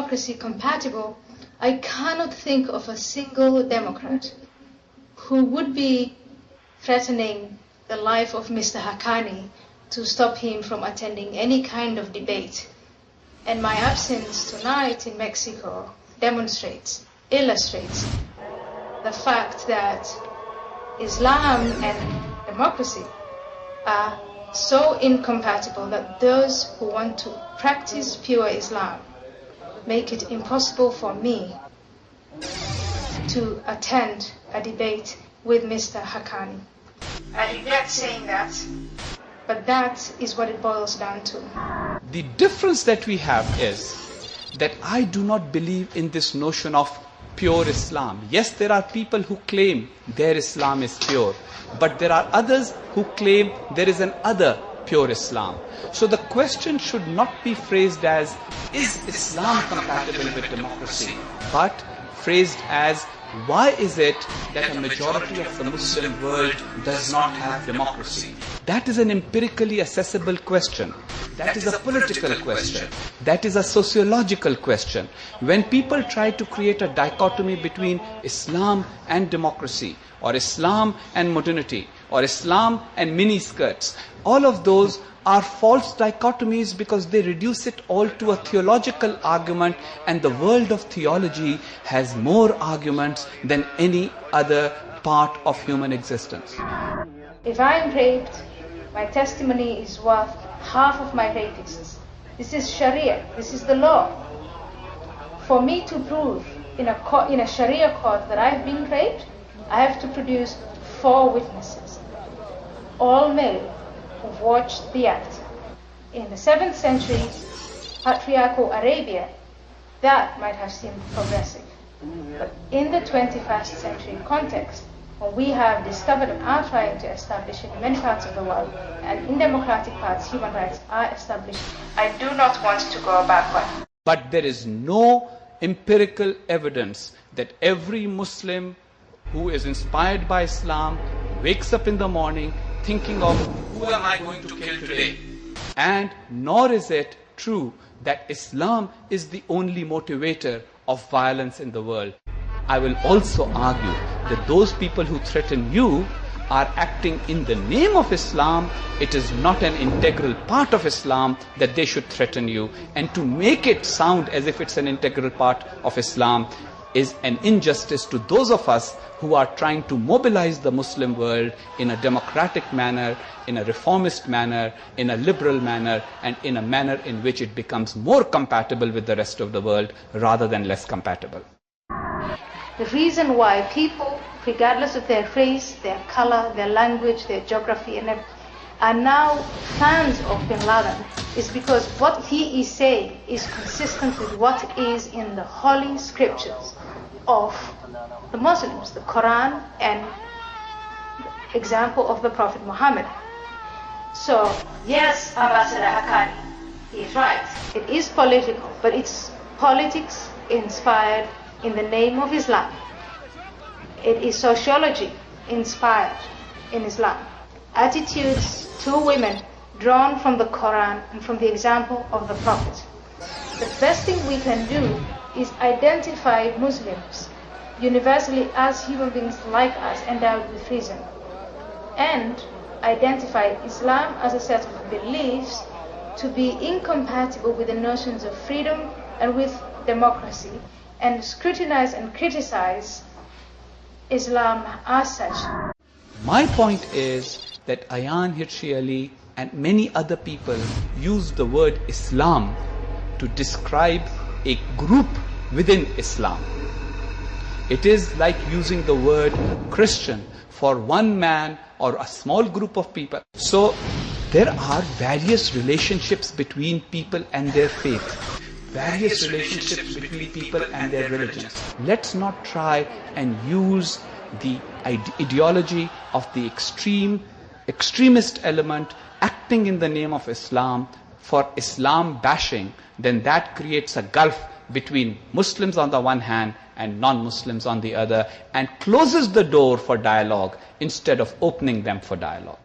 democracy compatible, I cannot think of a single Democrat who would be threatening the life of Mr. Haqqani to stop him from attending any kind of debate. And my absence tonight in Mexico illustrates the fact that Islam and democracy are so incompatible that those who want to practice pure Islam make it impossible for me to attend a debate with Mr. Haqqani. I regret saying that, but that is what it boils down to. The difference that we have is that I do not believe in this notion of pure Islam. Yes, there are people who claim their Islam is pure, but there are others who claim there is an other pure Islam. So the question should not be phrased as, is Islam compatible with democracy? But phrased as, why is it that a majority of the Muslim world does not have democracy? That is an empirically accessible question. That is a political question. That is a sociological question. When people try to create a dichotomy between Islam and democracy, or Islam and modernity, or Islam and miniskirts, all of those are false dichotomies because they reduce it all to a theological argument, and the world of theology has more arguments than any other part of human existence. If I am raped, my testimony is worth half of my rapists. This is Sharia, this is the law. For me to prove in a Sharia court that I've been raped, I have to produce 4 witnesses, all male, who've watched the act. In the 7th century, patriarchal Arabia, that might have seemed progressive. But in the 21st century context, when we have discovered and are trying to establish in many parts of the world, and in democratic parts, human rights are established, I do not want to go backward. But there is no empirical evidence that every Muslim who is inspired by Islam wakes up in the morning thinking of, who am I going to kill today? And nor is it true that Islam is the only motivator of violence in the world. I will also argue that those people who threaten you are acting in the name of Islam. It is not an integral part of Islam that they should threaten you. And to make it sound as if it's an integral part of Islam is an injustice to those of us who are trying to mobilize the Muslim world in a democratic manner, in a reformist manner, in a liberal manner, and in a manner in which it becomes more compatible with the rest of the world rather than less compatible. The reason why people, regardless of their race, their color, their language, their geography, and are now fans of Bin Laden is because what he is saying is consistent with what is in the holy scriptures of the Muslims, the Quran and the example of the Prophet Muhammad. So, yes, Ambassador Haqqani, he is right. It is political, but it's politics inspired in the name of Islam. It is sociology inspired in Islam. Attitudes to women drawn from the Quran and from the example of the Prophet. The best thing we can do is identify Muslims universally as human beings like us, endowed with reason, and identify Islam as a set of beliefs to be incompatible with the notions of freedom and with democracy, and scrutinize and criticize Islam as such. My point is that Ayaan Hirsi Ali and many other people use the word Islam to describe a group within Islam. It is like using the word Christian for one man or a small group of people. So there are various relationships between people and their faith, various relationships between people and their religions. Let's not try and use the ideology of the extremist element acting in the name of Islam for Islam bashing. Then that creates a gulf between Muslims on the one hand and non-Muslims on the other, and closes the door for dialogue instead of opening them for dialogue.